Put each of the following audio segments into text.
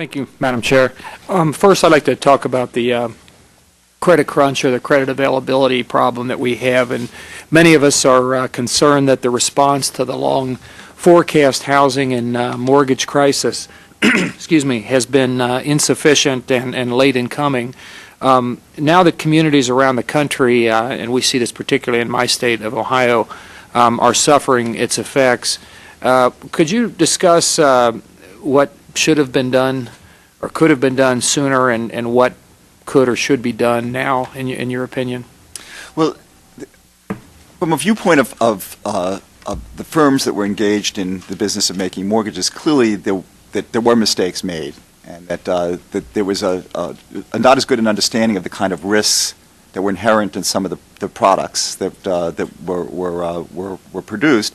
Thank you, Madam Chair. First, I'd like to talk about the credit crunch or the credit availability problem that we have, and many of us are concerned that the response to the long forecast housing and mortgage crisis excuse me, has been insufficient and late in coming. Now that communities around the country, and we see this particularly in my state of Ohio, are suffering its effects, could you discuss what should have been done or could have been done sooner, and what could or should be done now, in your opinion? Well, from a viewpoint of the firms that were engaged in the business of making mortgages, clearly that there were mistakes made, and that there was a not as good an understanding of the kind of risks that were inherent in some of the products that were produced.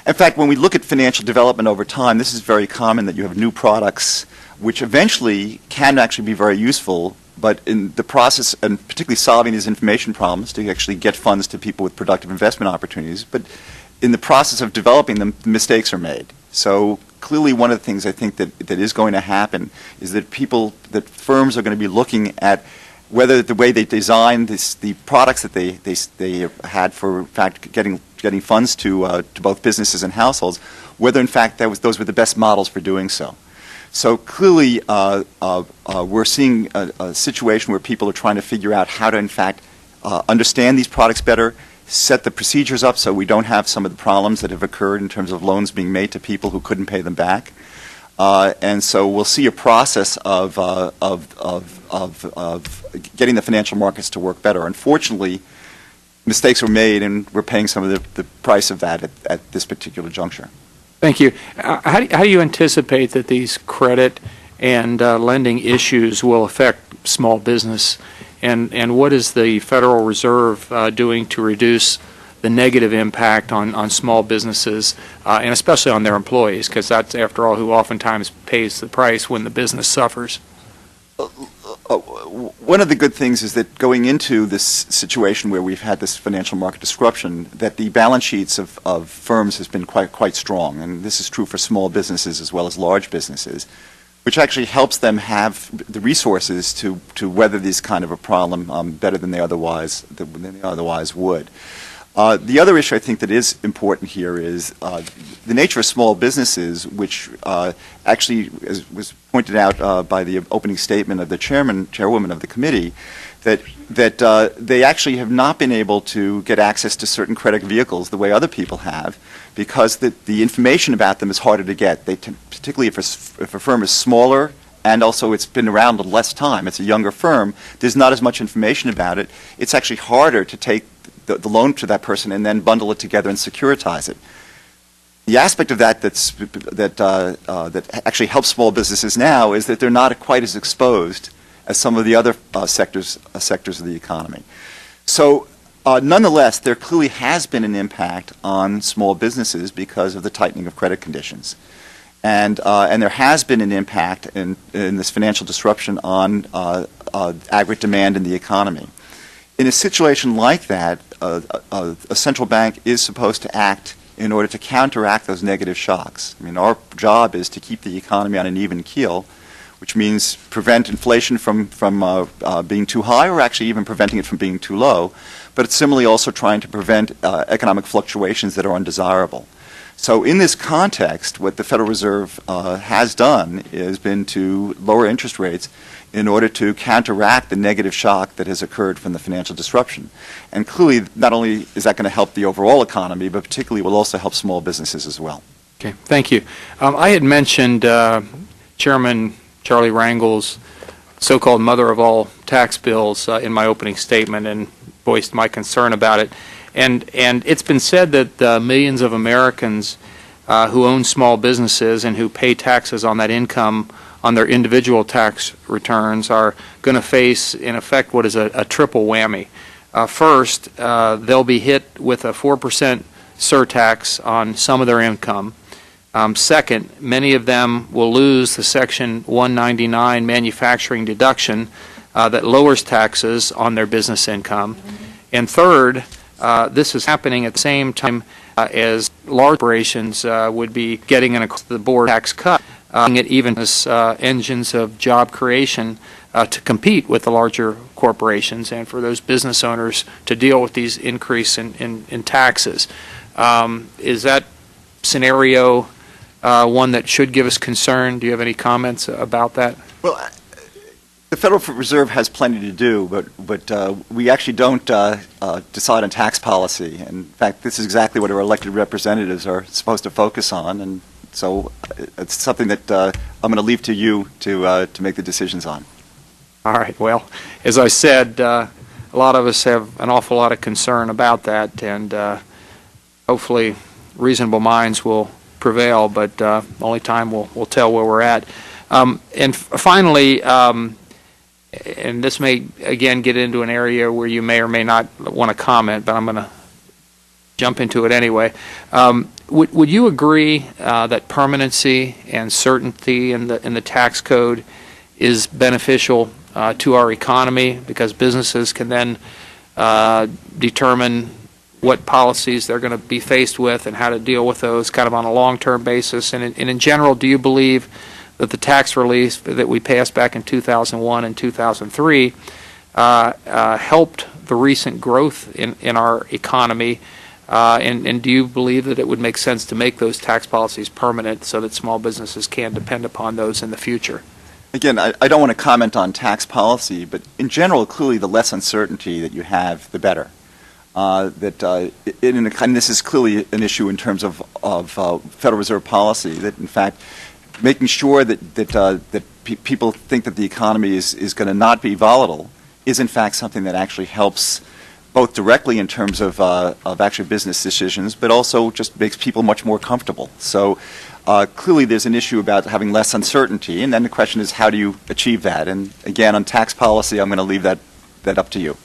In fact, when we look at financial development over time, this is very common that you have new products which eventually can actually be very useful, but in the process, and particularly solving these information problems to actually get funds to people with productive investment opportunities, but in the process of developing them, mistakes are made. So clearly one of the things I think that is going to happen is that firms are going to be looking at whether the way they designed the products that they had for, in fact, getting funds to both businesses and households, whether in fact those were the best models for doing so. So clearly we're seeing a situation where people are trying to figure out how to in fact understand these products better, set the procedures up so we don't have some of the problems that have occurred in terms of loans being made to people who couldn't pay them back. And so we'll see a process of getting the financial markets to work better. Unfortunately, mistakes were made, and we're paying some of the price of that at this particular juncture. Thank you. How do you anticipate that these credit and lending issues will affect small business, and what is the Federal Reserve doing to reduce the negative impact on small businesses, and especially on their employees, because that's, after all, who oftentimes pays the price when the business suffers? One of the good things is that going into this situation where we've had this financial market disruption, that the balance sheets of firms has been quite strong, and this is true for small businesses as well as large businesses, which actually helps them have the resources to weather this kind of a problem better than they otherwise would. The other issue I think that is important here is the nature of small businesses, which actually was pointed out by the opening statement of the chairwoman of the committee, that they actually have not been able to get access to certain credit vehicles the way other people have, because the information about them is harder to get. Particularly if a firm is smaller and also it's been around less time, it's a younger firm, there's not as much information about it. It's actually harder to take the loan to that person and then bundle it together and securitize it. The aspect of that that actually helps small businesses now is that they're not quite as exposed as some of the other sectors of the economy. So nonetheless, there clearly has been an impact on small businesses because of the tightening of credit conditions. And there has been an impact in this financial disruption on aggregate demand in the economy. In a situation like that, a central bank is supposed to act in order to counteract those negative shocks. I mean, our job is to keep the economy on an even keel, which means prevent inflation from being too high, or actually even preventing it from being too low, but it's similarly also trying to prevent economic fluctuations that are undesirable. So in this context, what the Federal Reserve has done has been to lower interest rates in order to counteract the negative shock that has occurred from the financial disruption. And clearly, not only is that going to help the overall economy, but particularly will also help small businesses as well. Okay, thank you. I had mentioned Chairman Charlie Rangel's so-called mother of all tax bills in my opening statement, and voiced my concern about it. And it's been said that millions of Americans who own small businesses and who pay taxes on that income on their individual tax returns are going to face, in effect, what is a triple whammy. First, they'll be hit with a 4% surtax on some of their income. Second, many of them will lose the Section 199 manufacturing deduction that lowers taxes on their business income. And third, this is happening at the same time as large corporations would be getting an across-the-board tax cut. it even as engines of job creation to compete with the larger corporations and for those business owners to deal with these increase in taxes. Is that scenario one that should give us concern? Do you have any comments about that? Well, the Federal Reserve has plenty to do, but we actually don't decide on tax policy. In fact, this is exactly what our elected representatives are supposed to focus on, and so it's something that I'm going to leave to you to make the decisions on. All right. Well, as I said, a lot of us have an awful lot of concern about that, and hopefully reasonable minds will prevail, but only time will tell where we're at. And finally, and this may, again, get into an area where you may or may not want to comment, but I'm going to jump into it anyway. Would you agree that permanency and certainty in the tax code is beneficial to our economy, because businesses can then determine what policies they're going to be faced with and how to deal with those kind of on a long-term basis? And in general, do you believe that the tax relief that we passed back in 2001 and 2003 helped the recent growth in our economy? And do you believe that it would make sense to make those tax policies permanent so that small businesses can depend upon those in the future? Again, I don't want to comment on tax policy, but in general, clearly the less uncertainty that you have, the better. And this is clearly an issue in terms of Federal Reserve policy, that in fact making sure that people think that the economy is going to not be volatile is in fact something that actually helps both directly in terms of actual business decisions, but also just makes people much more comfortable. So clearly there's an issue about having less uncertainty, and then the question is, how do you achieve that? And again, on tax policy, I'm going to leave that up to you.